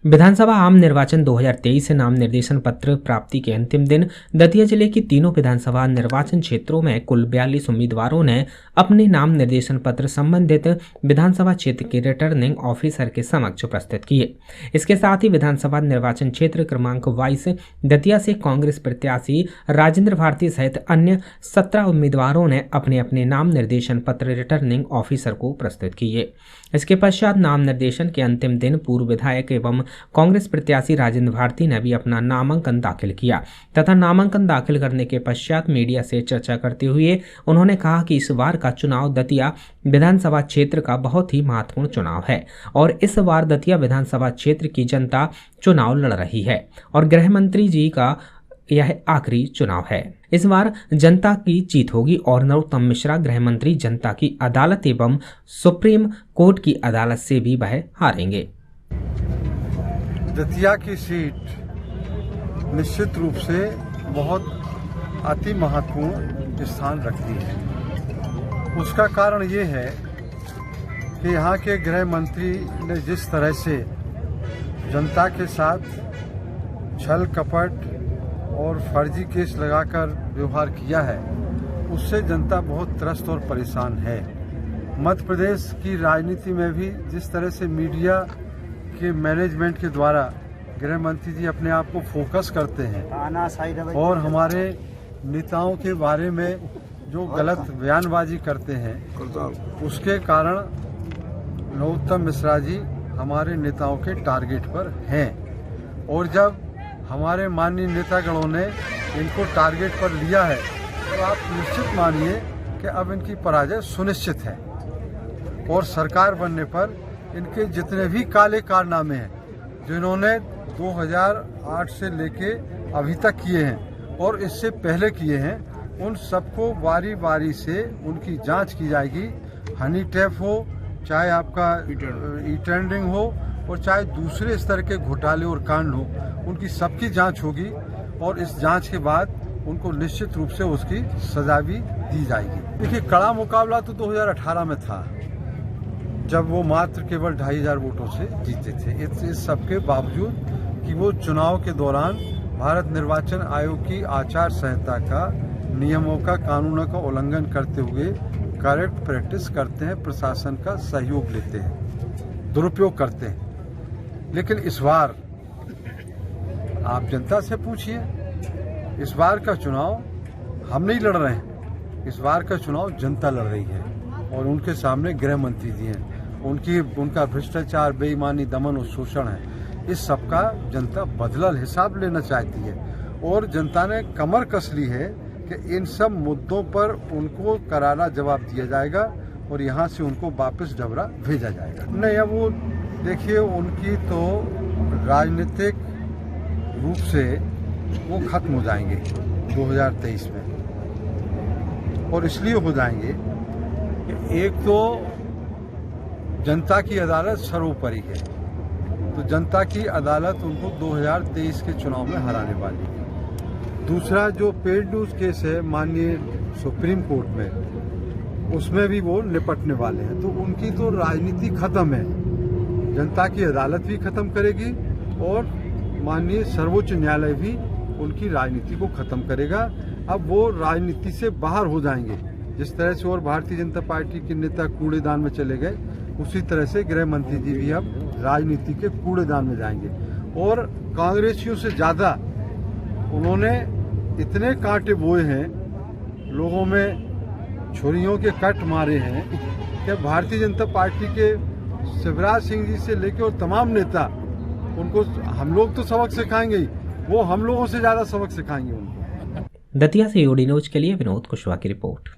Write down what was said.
विधानसभा आम निर्वाचन 2023 नाम निर्देशन पत्र प्राप्ति के अंतिम दिन दतिया जिले की तीनों विधानसभा निर्वाचन क्षेत्रों में कुल 42 उम्मीदवारों ने अपने नाम निर्देशन पत्र संबंधित विधानसभा क्षेत्र के रिटर्निंग ऑफिसर के समक्ष प्रस्तुत किए। इसके साथ ही विधानसभा निर्वाचन क्षेत्र क्रमांक 22 दतिया से कांग्रेस प्रत्याशी राजेंद्र भारती सहित अन्य 17 उम्मीदवारों ने अपने अपने नाम निर्देशन पत्र रिटर्निंग ऑफिसर को प्रस्तुत किए। इसके पश्चात नाम निर्देशन के अंतिम दिन पूर्व विधायक एवं कांग्रेस प्रत्याशी राजेंद्र भारती ने भी अपना नामांकन दाखिल किया तथा नामांकन दाखिल करने के पश्चात मीडिया से चर्चा करते हुए उन्होंने कहा कि इस बार का चुनाव दतिया विधानसभा क्षेत्र का बहुत ही महत्वपूर्ण चुनाव है और इस बार दतिया विधानसभा क्षेत्र की जनता चुनाव लड़ रही है और गृह मंत्री जी का यह आखिरी चुनाव है। इस बार जनता की जीत होगी और नरोत्तम मिश्रा गृह मंत्री जनता की अदालत एवं सुप्रीम कोर्ट की अदालत से भी वह हारेंगे। दतिया की सीट निश्चित रूप से बहुत अति महत्वपूर्ण स्थान रखती है। उसका कारण ये है कि यहाँ के गृह मंत्री ने जिस तरह से जनता के साथ छल कपट और फर्जी केस लगाकर व्यवहार किया है, उससे जनता बहुत त्रस्त और परेशान है। मध्य प्रदेश की राजनीति में भी जिस तरह से मीडिया के मैनेजमेंट के द्वारा गृह मंत्री जी अपने आप को फोकस करते हैं और हमारे नेताओं के बारे में जो गलत बयानबाजी करते हैं, उसके कारण नरोत्तम मिश्रा जी हमारे नेताओं के टारगेट पर हैं। और जब हमारे माननीय नेतागणों ने इनको टारगेट पर लिया है तो आप निश्चित मानिए कि अब इनकी पराजय सुनिश्चित है और सरकार बनने पर इनके जितने भी काले कारनामे हैं जो इन्होंने 2008 से लेके अभी तक किए हैं और इससे पहले किए हैं, उन सबको बारी बारी से उनकी जांच की जाएगी। हनी ट्रैप हो, चाहे आपका ई टेंडरिंग हो और चाहे दूसरे स्तर के घोटाले और कांड हो, उनकी सबकी जांच होगी और इस जांच के बाद उनको निश्चित रूप से उसकी सजा भी दी जाएगी। देखिए, कड़ा मुकाबला तो 2018 में था जब वो मात्र केवल 2500 वोटों से जीते थे। इस सबके बावजूद कि वो चुनाव के दौरान भारत निर्वाचन आयोग की आचार संहिता का, नियमों का, कानूनों का उल्लंघन करते हुए करेक्ट प्रैक्टिस करते हैं, प्रशासन का सहयोग लेते हैं, दुरुपयोग करते हैं। लेकिन इस बार आप जनता से पूछिए, इस बार का चुनाव हम नहीं लड़ रहे हैं, इस बार का चुनाव जनता लड़ रही है और उनके सामने गृह मंत्री जी हैं। उनका भ्रष्टाचार, बेईमानी, दमन और शोषण है, इस सब का जनता बदला हिसाब लेना चाहती है और जनता ने कमर कस ली है कि इन सब मुद्दों पर उनको करारा जवाब दिया जाएगा और यहाँ से उनको वापस डबरा भेजा जाएगा। नहीं, अब वो देखिए, उनकी तो राजनीतिक रूप से वो खत्म हो जाएंगे 2023 में और इसलिए हो जाएंगे कि एक तो जनता की अदालत सर्वोपरि है, तो जनता की अदालत उनको 2023 के चुनाव में हराने वाली है। दूसरा, जो पेड न्यूज केस है माननीय सुप्रीम कोर्ट में, उसमें भी वो निपटने वाले हैं, तो उनकी तो राजनीति खत्म है। जनता की अदालत भी खत्म करेगी और माननीय सर्वोच्च न्यायालय भी उनकी राजनीति को खत्म करेगा। अब वो राजनीति से बाहर हो जाएंगे। जिस तरह से और भारतीय जनता पार्टी के नेता कूड़ेदान में चले गए, उसी तरह से गृह मंत्री जी भी अब राजनीति के कूड़ेदान में जाएंगे और कांग्रेसियों से ज्यादा उन्होंने इतने कांटे बोए हैं, लोगों में छुरियों के कट मारे हैं कि भारतीय जनता पार्टी के शिवराज सिंह जी से लेकर और तमाम नेता, उनको हम लोग तो सबक सिखाएंगे ही, वो हम लोगों से ज्यादा सबक सिखाएंगे उनको। दतिया से यूडी न्यूज के लिए विनोद कुशवाहा की रिपोर्ट।